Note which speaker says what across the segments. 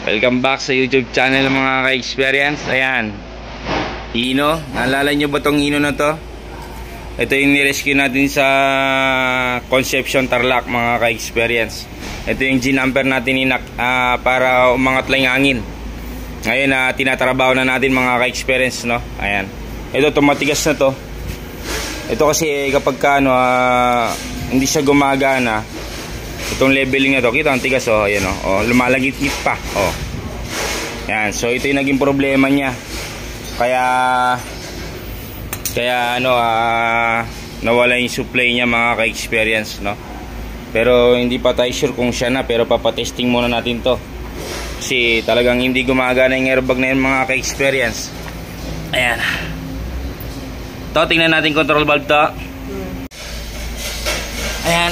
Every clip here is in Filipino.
Speaker 1: Welcome back sa YouTube channel mga ka-experience. Ayan, Hino, naalala nyo ba tong Hino na to? Ito yung nirescue natin sa Concepcion, Tarlac mga ka-experience. Ito yung ginamper natin para umangat lang yung hangin. Ngayon tinatrabaho na natin mga ka-experience, no? Ayan, ito tumatigas na to. Ito kasi kapag hindi siya gumagana, itong leveling na to, kita ang tigas, oh, ayan, oh, lumalagit-git pa, oh. Yan, so ito yung naging problema niya. Kaya nawala yung supply niya mga ka-experience, no? Pero hindi pa tayo sure kung siya na, pero papatesting muna natin to. Kasi talagang hindi gumagana yung airbag na yun mga ka-experience. Ayan. To, tingnan natin control valve to. Ayan.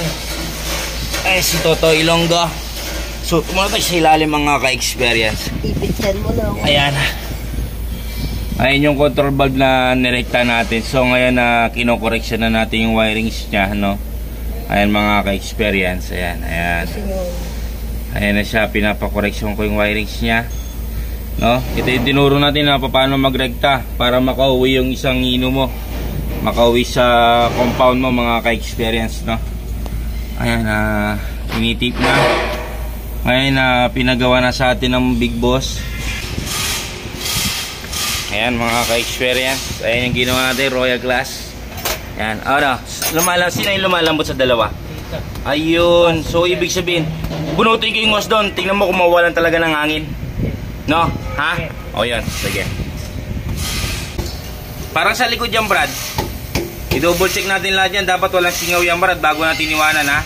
Speaker 1: Eh, si Toto Ilonggo. So, muna tayo sa ilalim mga ka-experience.
Speaker 2: Ipitsan mo na ako.
Speaker 1: Ayan. Ayan yung control valve na nirekta natin. So, ngayon kinokorreksyon na natin yung wirings niya, no? Ayan mga ka-experience. Ayan, ayan. Ayan na siya. Pinapakorreksyon ko yung wirings niya, no? Ito yung tinuro natin na paano magrekta para makauwi yung isang Hino mo. Makauwi sa compound mo mga ka-experience, no? Ayan, tinitip na. Ngayon pinagawa na sa atin ng Big Boss. Ayan mga ka-experience. Ayan yung ginawa natin, Royal Glass. Ayan, sino yung lumalambot sa dalawa? Ayun, so ibig sabihin bunutin ko yung hose doon. Tingnan mo kung mawalan talaga ng hangin, no? Ha? O yan, sige. Parang sa likod yan, Brad. I-double check natin lahat yan. Dapat walang singaw yan, Brad, bago natin iwanan, ha?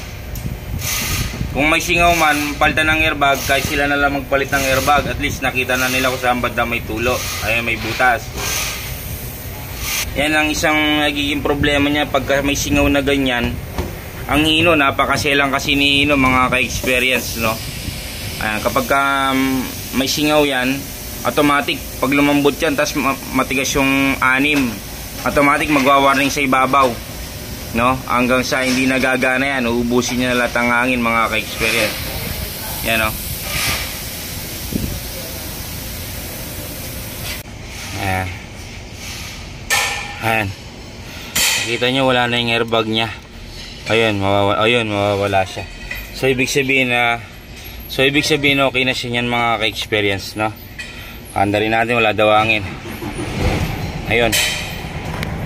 Speaker 1: Kung may singaw man, palitan ng airbag. Kahit sila na lang magpalit ng airbag, at least nakita na nila kung saan banda may tulo. Ayan, may butas. Yan ang isang nagiging problema niya pagka may singaw na ganyan. Ang Hino, napakaselang kasi ni Hino mga ka-experience, no? Ayan, kapag may singaw yan, automatic pag lumambot yan, tas matigas yung anim, automatic magwa-warning sa ibabaw, no? Hanggang sa hindi nagagana yan, uubusin niya na lahat ang hangin mga ka-experience. Yan, no? Ayan. Ayan. Nakita nyo wala na yung airbag niya. Ayun, mawawala siya. So ibig sabihin okay na siya niyan mga ka-experience, no? Handa rin natin, wala daw hangin. Ayun.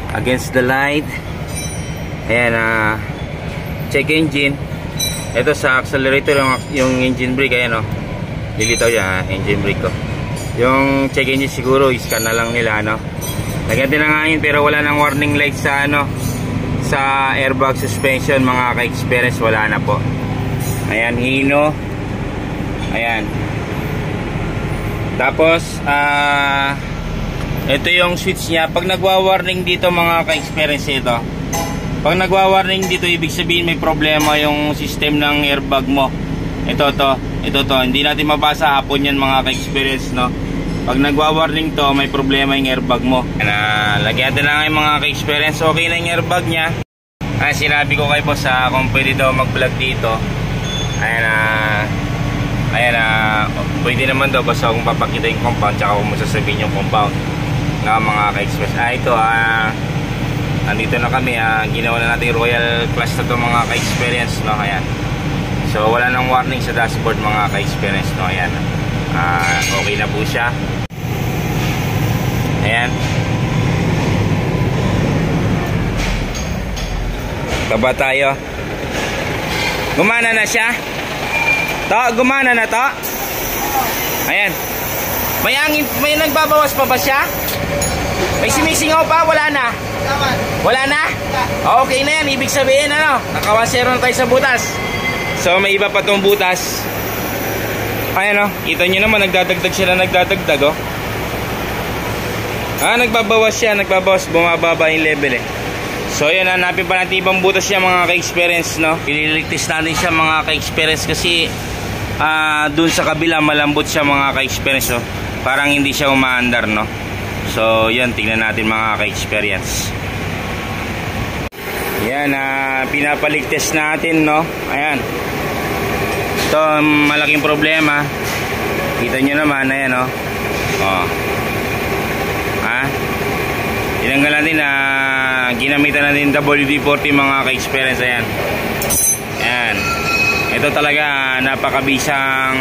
Speaker 1: Against the light. Ayan, check engine. Ito sa accelerator yung engine brake, ayan, oh. Lilitaw yan, engine brake ko. Yung check engine siguro iscan na lang nila, no? Lagyan din ng hangin pero wala nang warning light sa sa airbag suspension mga ka-experience, wala na po. Ayan, Hino. Ayan. Tapos ito yung switch niya. Pag nagwa-warning dito mga ka-experience, ito, pag nagwa-warning dito, ibig sabihin may problema yung system ng airbag mo. Ito to, hindi natin mabasa hapon yan mga ka-experience, no? Pag nagwa-warning to, may problema yung airbag mo. Lagyan natin lang yung mga ka-experience. Okay na yung airbag niya. Sinabi ko kay boss kung pwede daw mag-vlog dito. Ayan, pwede naman daw basta kung papakita yung compound, tsaka kung masasabihin yung compound na mga ka-experience. Ito, nandito na kami. Ginawa na natin Royal Class na to mga ka-experience, no? Ayan. So wala nang warning sa dashboard mga ka-experience, no? Ayan. Okay na po siya. Ayan. Baba tayo. Gumana na siya. Gumana na to. Ayan. May nagbabawas pa ba siya? May simisingaw pa? Wala na? Wala na? Okay na yan. Ibig sabihin nakawasero na tayo sa butas. So may iba pa tong butas. Ayan, kita nyo naman, nagdadagdag siya na nagdadagdag, oh. Nagbabawas siya, bumababa yung level, eh. So ayan, hanapin pa natin ibang butas siya mga ka-experience, no? Ililigtis natin siya mga ka-experience kasi dun sa kabila malambot siya mga ka-experience, no? Parang hindi siya umaandar, no? So yan, tingnan natin mga ka-experience. Yan, pinapaligtas natin, no? Ayan. Ito malaking problema. Kita nyo naman, ayan o. Tinanggal natin na ginamitan natin WD-40 mga ka-experience. Ayan. Ayan. Ito talaga napakabisang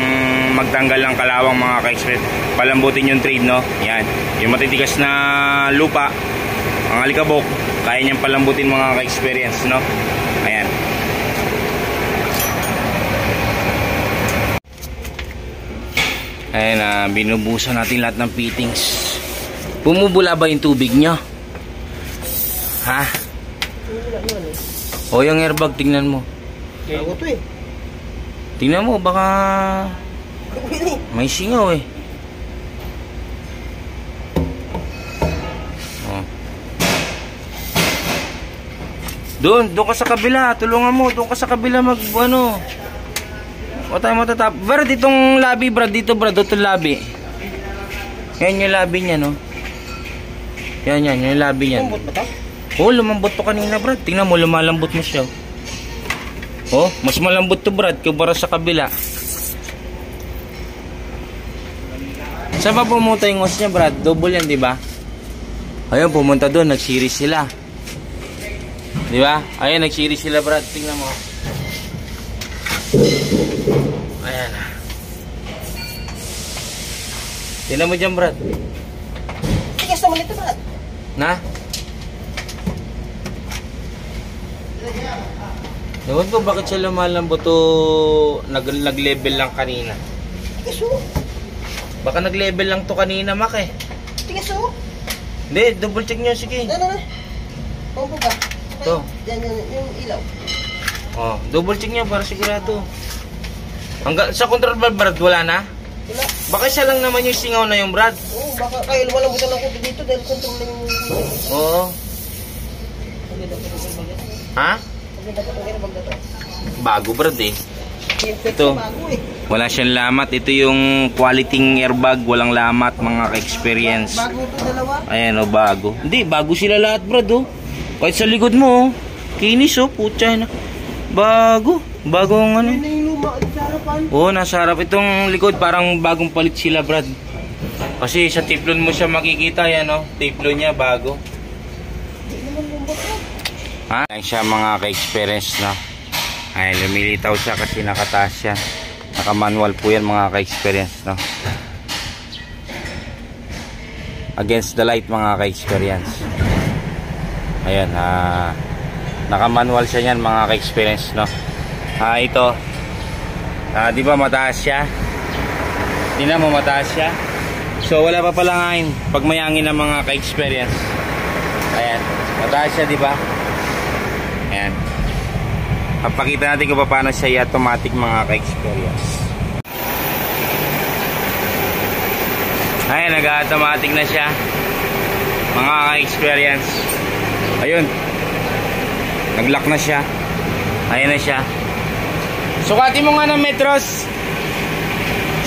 Speaker 1: magtanggal ng kalawang mga ka-experience. Palambutin yung trade, no? Ayan. Yung matitigas na lupa, ang alikabok, kaya niyang palambutin mga ka-experience, no? Ayan. Ayan, binubusan natin lahat ng fittings. Bumubula ba yung tubig nyo? Ha? O yung airbag, tingnan mo.
Speaker 2: Bago to eh.
Speaker 1: Tingnan mo, baka may singaw eh. Doon ka sa kabila. Tulungan mo, doon ka sa kabila mag ano. O tayo matatap. Brad, itong labi, Brad. Dito, Brad. Itong labi. Yan yung labi niya, no? Yan, yung labi niya.
Speaker 2: Lumambot ba ito?
Speaker 1: Oh, lumambot to kanina, Brad. Tingnan mo, lumalambot mo siya. Oh, mas malambot to, Brad, kumpara sa kabila. Saan ba pumunta yung hose niya, Brad? Double yan, di ba? Ayun, pumunta doon. Nag-series sila. Di ba? Ayun, nag-series sila, Brad. Tingnan mo. Ayan. Tingnan mo dyan, Brad.
Speaker 2: Tigas naman ito, Brad.
Speaker 1: Na? Ewan ko bakit siya lumalambot to. Nag-level lang kanina.
Speaker 2: Tigas o.
Speaker 1: Baka nag-level lang to kanina, Mak eh.
Speaker 2: Tigas o.
Speaker 1: Hindi, double check nyo, sige.
Speaker 2: Ano? Pumpo ka.
Speaker 1: Ito.
Speaker 2: Yan, yung ilaw.
Speaker 1: Oh, double check nyo para sigurado. Hanggang sa control valve, Brad, wala na?
Speaker 2: Wala.
Speaker 1: Baka siya lang naman yung singaw na yung, Brad.
Speaker 2: Oo, baka kaya walang butan ng kuto dito dahil control na yung...
Speaker 1: Oo. Ha?
Speaker 2: Kasi dapat ang airbag na ito.
Speaker 1: Bago, Brad eh.
Speaker 2: Ito. Bago eh.
Speaker 1: Wala siyang lamat. Ito yung quality airbag. Walang lamat, mga ka-experience.
Speaker 2: Bago ito dalawa.
Speaker 1: Ayan o, bago. Hindi, bago sila lahat, Brad oh. Kahit sa likod mo oh. Kinis oh, putya na. Bago. Bagong ano.
Speaker 2: Yun na yung luma sa harapan.
Speaker 1: Oo, nasa harap. Itong likod parang bagong palit sila, Brad. Kasi sa tiplon mo siya makikita yan oh. Tiplon niya bago.
Speaker 2: Hindi naman lumbot na.
Speaker 1: Ha? Ayan siya mga ka-experience na. Ay, lumilitaw siya kasi nakataas siya. Naka-manual po yan mga ka-experience, no? Against the light mga ka-experience. Ayan, naka-manual siya yan mga ka-experience, no? Ito. Di ba mataas siya? Tingnan mo, mataas siya. So, wala pa palang hangin pag may hangin ng mga ka-experience. Ayan, mataas siya, di ba? Ayan. Papakita natin kung paano siya automatic mga ka-experience. Ayan, nag-automatic na siya mga ka-experience. Ayun, nag-lock na siya. Ayan na siya. Sukati mo nga ng metros.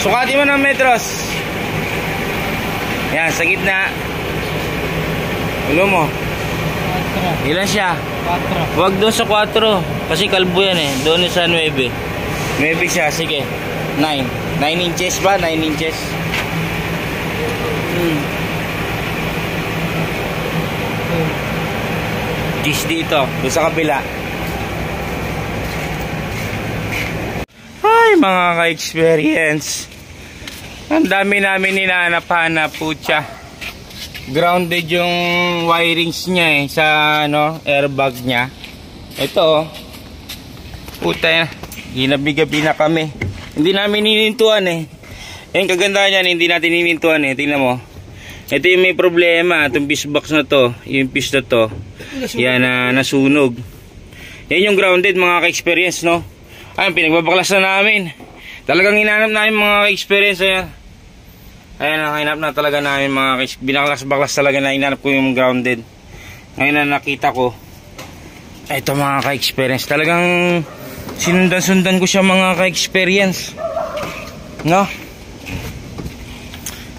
Speaker 1: Sukati mo ng metros. Ayan, sa gitna. Ulo mo. Ilan siya?
Speaker 2: 4.
Speaker 1: Huwag doon sa 4 kasi kalbo yan eh. Doon sa 9. 9 siya, sige. 9 inches ba? 9 inches. Gis dito, doon sa kabila. Ay, mga ka-experience. Ang dami namin hinahanap-hanap, putya. Grounded yung wirings niya eh sa ano, airbag niya. Ito oh. Puta, ginabi-gabi na kami. Hindi namin ninintuan eh. Yung kagandahan niyan, hindi natin ninintuan eh. Tingnan mo. Ito yung may problema, itong fuse box na to, yung fuse na to. Yan na nasunog. Yan yung grounded mga ka-experience, no? Ayun, pinagbabaklas na namin. Talagang hinanap namin mga ka-experience. Ayan, hinanap na talaga namin mga binaklas-baklas talaga na hinanap ko yung grounded. Ngayon na nakita ko. Ito mga ka-experience. Talagang sinundan-sundan ko siya mga ka-experience. No?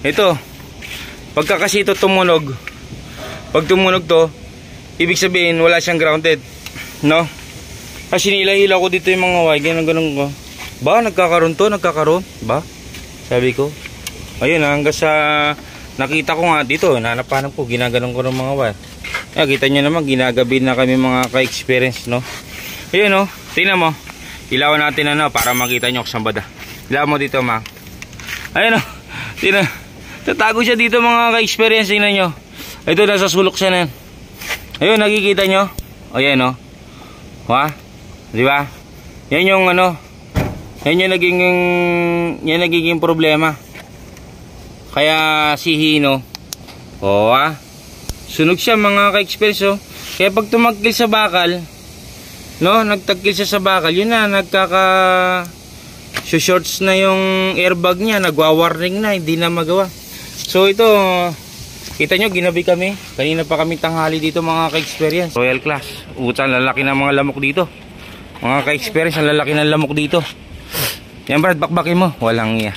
Speaker 1: Ito. Pagka kasi ito tumunog. Pag tumunog to, ibig sabihin wala siyang grounded. No? Kasi nila-hila ko dito yung mga wire. Ganun ko. Ba, nagkakaroon to, nagkakaroon. Ba? Sabi ko. Ayun, hanggang sa nakita ko nga dito, nanapanan ko, ginaganon ko ng mga wire. Kita nyo naman, ginagabi na kami mga ka-experience, no? Ayun, no? Tingnan mo. Ilawan natin ano, para makita nyo kung bada. Ilawan mo dito, ma. Ayun, no? Tingnan. Tatago siya dito mga ka-experience, tingnan nyo. Ito, nasa sulok siya na yan. Ayun, nakikita nyo? Ayan, no? Ha? Di ba? Yan yung ano, yan yung nagiging problema. Kaya si Hino, sunog siya mga ka-experience, oh. Kaya pag tumagkil sa bakal, no, nagtagkil siya sa bakal, yun na, shorts na yung airbag niya, nagwa-warning na, hindi na magawa. So ito, kita nyo, ginabi kami. Kanina pa kami tanghali dito mga ka-experience. Royal class. Utang, lalaki ng mga lamok dito. Mga ka-experience, ang lalaki ng lamok dito. Yan Brad, bakbakin mo. Walang iya.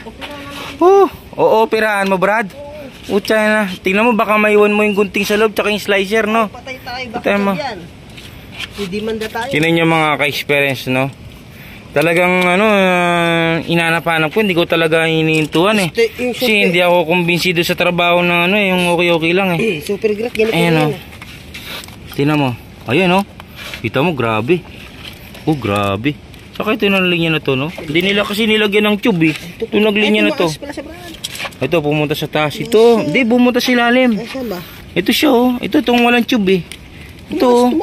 Speaker 1: Oo, pirahan mo Brad. Utsa na. Tingnan mo, baka maiwan mo yung gunting sa loob, tsaka yung slicer, no?
Speaker 2: Patay tayo, bakit yan? Hindi manda tayo.
Speaker 1: Tingnan nyo mga ka-experience, no? Talagang inanapanap ko, hindi ko talaga iniintuan eh. Kasi hindi ako kumbinsido sa trabaho na yung okay lang eh.
Speaker 2: Super great, ganito
Speaker 1: yan. Tingnan mo. Ayun, no? Kita mo, grabe. Grabe. Saka ito yung linya na to, no? Hindi nila kasi nilagyan ng tube eh. Ito naglinya na to. Ito, pumunta sa taas. Ito, hindi, pumunta sa ilalim. Ito siya, oh. Ito, itong walang tube eh. Ito.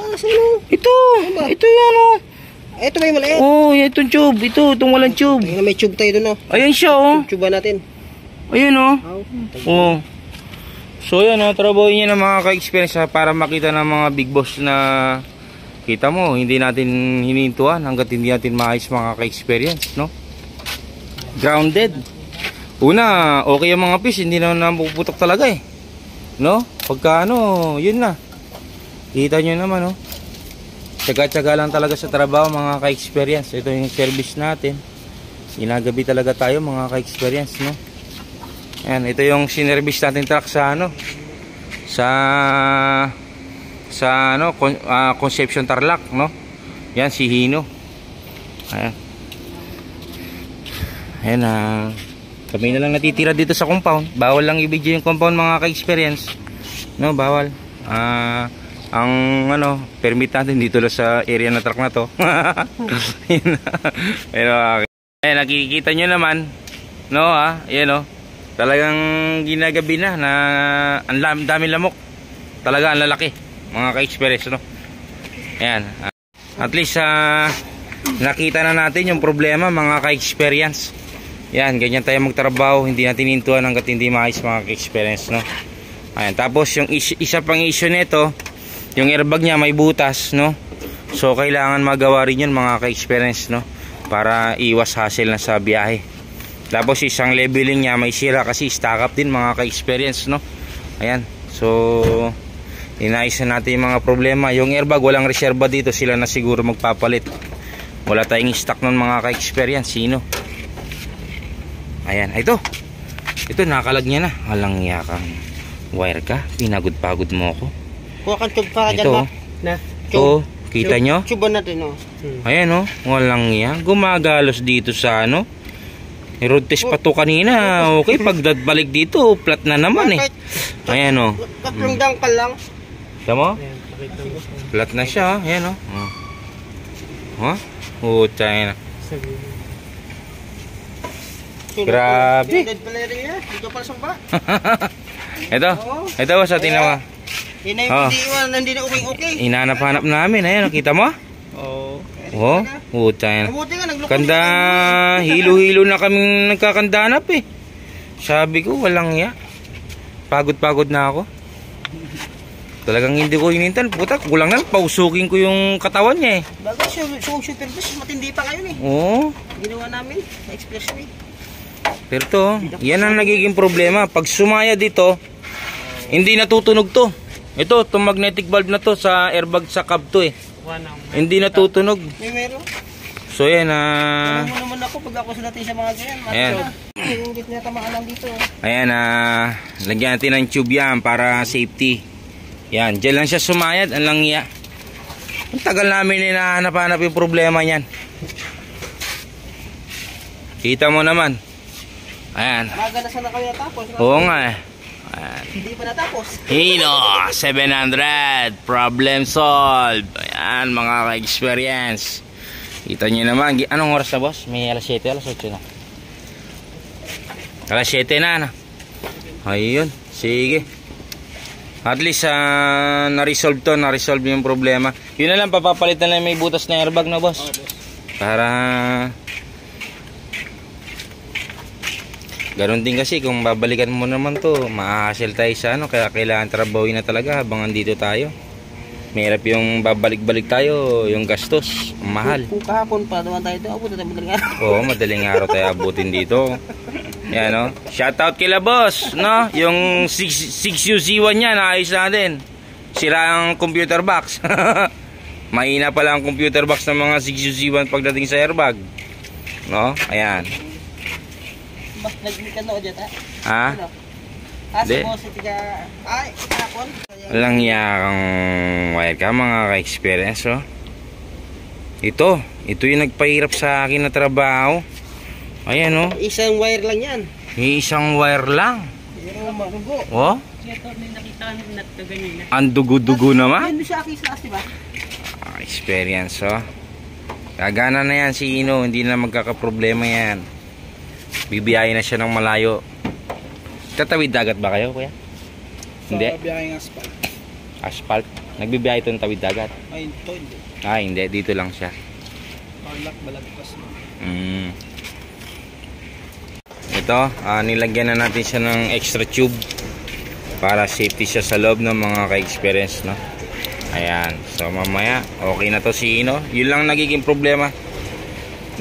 Speaker 1: Ito yan, oh.
Speaker 2: Ito may maliit.
Speaker 1: Itong tube. Itong walang tube.
Speaker 2: May tube tayo dun, oh.
Speaker 1: Ayan siya, oh.
Speaker 2: Tube natin.
Speaker 1: Ayan, oh. So, yan, oh. Trabahoin niya ng mga ka-experience para makita ng mga big boss na kita mo, hindi natin hinintuan hanggat hindi natin maayos mga ka-experience, no? Grounded. Una, okay yung mga fish, hindi na napuputok talaga eh. No? Pagka yun na. Kita nyo naman, no? Tsaga-tsaga lang talaga sa trabaho mga ka-experience. Ito yung service natin. Inagabi talaga tayo mga ka-experience, no? Ayan, ito yung sinervice natin truck sa Conception Tarlac, no? Yan si Hino. Ayan. Ayan, kami na lang natitira dito sa compound. Bawal lang i-video yung compound mga ka-experience, no? Bawal. Ang permit natin dito lang sa area na truck na to. Pero ayan, nakikita nyo naman, no? Ayan, talagang ginagabi na ang dami lamok. Talaga ang lalaki mga ka-experience, no? Ayan. At least nakita na natin yung problema mga ka-experience. Yan, ganyan tayo magtrabaho. Hindi natin hintuan hanggat hindi maayos mga ka-experience, no? Ayan. Tapos yung isa pang issue nito, yung airbag niya may butas, no? So kailangan magawa rin yun mga ka-experience, no? Para iwas hassle na sa biyahe. Tapos isang leveling niya may sira kasi stack up din mga ka-experience, no? Ayan. So inayos na natin yung mga problema. Yung airbag walang reserba dito, sila na siguro magpapalit. Wala tayong stock nun mga ka-experience. Sino? Ayan, ito nakalag niya na. Walang yakang wire ka, pinagod-pagod mo ako.
Speaker 2: Kuha kang tube para dyan ba?
Speaker 1: Kita nyo?
Speaker 2: Tube natin,
Speaker 1: Ayan, walang yan. Gumagalos dito sa road test pa to kanina. Okay, pagdadbalik dito, flat na naman eh. Ayan,
Speaker 2: tatlong dangkal lang.
Speaker 1: Kita mo? Flat na siya, ayan, tayo na. Grabe. Ito sa tingnan mo.
Speaker 2: Hindi na okay.
Speaker 1: Hinanap-hanap namin, ayan, kita mo? Tayo na. Kanda, hilo-hilo na kaming nagkakandanap eh. Sabi ko, walang ya. Pagod-pagod na ako. Talagang hindi ko hinintan. Puta, kulang na. Pausukin ko yung katawan niya eh.
Speaker 2: Bago, super fish. Matindi pa ngayon eh. Ginawa namin sa expression eh.
Speaker 1: Pero to, yan ang nagiging problema. Pag sumaya dito, hindi natutunog to. Ito, itong magnetic valve na to sa airbag sa cab to eh. Hindi natutunog.
Speaker 2: May meron.
Speaker 1: So yan
Speaker 2: naman ako pag ako sulatin sa mga ganyan.
Speaker 1: Ayan.
Speaker 2: Hindi na tamaan lang dito.
Speaker 1: Ayan, lagyan natin ng tube yan para safety. Yan, dyan lang siya sumayad. Ang langya. Ang tagal namin hinahanap-hanap yung problema niyan. Kita mo naman. Ayan.
Speaker 2: Maga na sana kayo natapos.
Speaker 1: Oo nga eh. Ayan.
Speaker 2: Hindi pa natapos.
Speaker 1: Hino, 700. Problem solved. Ayan, mga ka-experience. Kita nyo naman. Anong oras na, boss? May alas 7, alas 8 na. Alas 7 na. Ayun. Sige. At least, na-resolve to. Na-resolve yung problema. Yun na lang, papapalitan lang may butas na airbag na, boss. Para... Ganon din kasi kung babalikan mo naman to, ma-hassle tayo sa ano, kaya kailangan trabawin na talaga habang andito tayo. Mahirap yung babalik-balik tayo, yung gastos, mahal.
Speaker 2: Kung kahapon pa naman tayo ito, abutin tayo madaling araw.
Speaker 1: Oo, madaling araw tayo abutin dito. Yan, no? Shoutout kila boss, no? Yung 6UZ1 niya, naayos natin. Sira ang computer box. Mahina pala ang computer box ng mga 6UZ1 pagdating sa airbag. No? Ayan.
Speaker 2: Mas nagmikan na o dyan, ha?
Speaker 1: Ha?
Speaker 2: Ano? Kasi
Speaker 1: Di.
Speaker 2: mo si tiga... Ay, kahapon.
Speaker 1: Walang yakang wire ka, mga ka-experience, oh. Ito yung nagpahirap sa akin na trabaho. Ayan, oh.
Speaker 2: Isang wire lang yan.
Speaker 1: Isang wire lang.
Speaker 2: Pero marugo.
Speaker 1: Oh,
Speaker 2: Ito, may nakita na ito ganyan.
Speaker 1: ang dugo-dugo naman.
Speaker 2: Yan siya akis diba?
Speaker 1: Experience, oh. Gagana na yan si Ino, hindi na magkakaproblema yan. Bibiyahe na siya ng malayo. Tatawid dagat ba kayo, kuya? Hindi?
Speaker 2: Sa biyaheng asphalt.
Speaker 1: Asphalt? Nagbibiyahe ito ng tawid dagat?
Speaker 2: Ay, ito hindi.
Speaker 1: Hindi. Dito lang siya.
Speaker 2: Tarlac, balagpas mo.
Speaker 1: Ito, nilagyan na natin siya ng extra tube para safety siya sa loob ng mga ka-experience, no? Ayan. So, mamaya, okay na to si Ino. Yun lang nagiging problema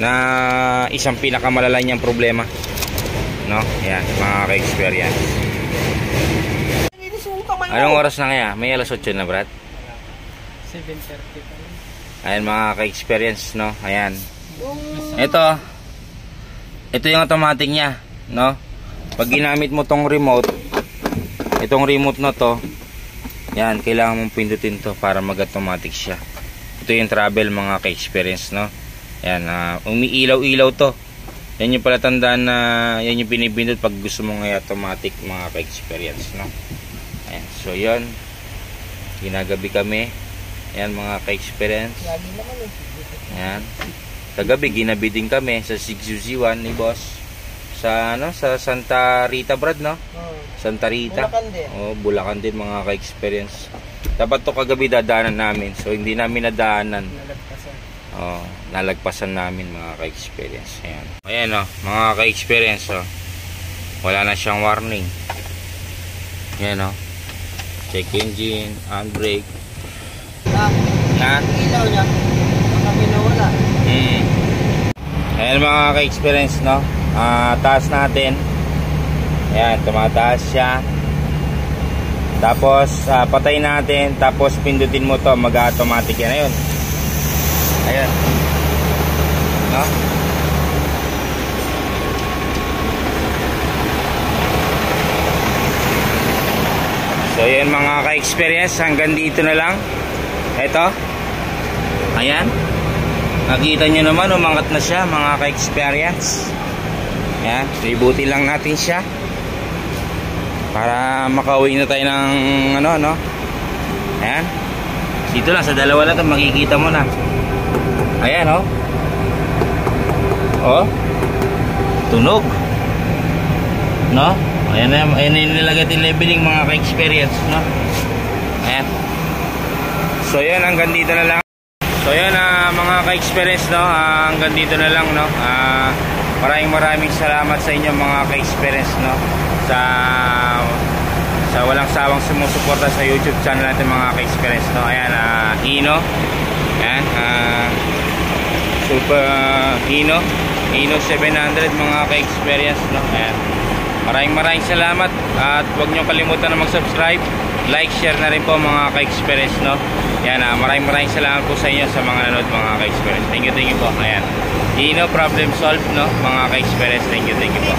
Speaker 1: na isang pinakamalala niyang problema, no? Ayan, mga ka-experience. Anong oras na kaya? May alas 8 na, Brad?
Speaker 2: 7:30 pa lang.
Speaker 1: Ayan, mga ka-experience, no? Ayan. Ito yung automatic niya, no? Pag ginamit mo tong remote, itong remote na to, yan, kailangan mong pindutin to para mag-automatic siya. Ito yung travel, mga ka-experience, no? Yan, umiilaw-ilaw to. Yan yung pala tandaan na yan yung pinipindot pag gusto mong automatic, mga ka-experience, no? Ayan, so yun, ginagabi kami. Ayan, mga ka-experience. Ayan, kagabi ginabi din kami sa 6UZ1 ni boss sa ano, sa Santa Rita, Brad, no? Santa Rita.
Speaker 2: Bulacan din.
Speaker 1: Oh, Bulacan din, mga ka-experience. Dapat to kagabi dadaanan namin, so hindi namin nadaanan. Oh, nalagpasan namin, mga ka-experience. Ayan. Ayan, oh, mga ka-experience, oh. Wala na siyang warning. Ayan, oh. Check engine, handbrake. Na?
Speaker 2: Ilaw niya. Kami nawala.
Speaker 1: Ayan, mga ka-experience, no? Taas natin. Ayan, tumataas siya. Tapos, patay natin. Tapos, pindutin mo to, mag-automatic yan. Ayun. Ayan. No? So, yun, mga ka-experience. Hanggang dito na lang. Ito. Ayan. Nakita nyo naman, umangat na siya, mga ka-experience. Ayan, ibuti lang natin siya para makauwi na tayo ng ano, no? Ayan. Dito lang, sa dalawa na ito, makikita mo na. Ayan, oh. Oh. Tunog. No? Ayan na, ayan na yung nilagay yung leveling, mga ka-experience, no? Ayan. So, yan, hanggang dito na lang. So yun, mga ka-experience, no, hanggang dito na lang, no. Maraming salamat sa inyo, mga ka-experience, no, sa walang sawang sumusuporta sa YouTube channel natin, mga ka-experience, no. Ayan, Ino. Ayan, Super Ino 700, mga ka-experience, no. Ayan. Maraming salamat at huwag nyo kalimutan na mag-subscribe, like, share na rin po, mga ka-experience, no. Yan, maraming salamat po sa inyo sa mga nanood, mga ka-experience. Thank you po. Ayan. Ino, problem solved, no, mga ka-experience. Thank you po.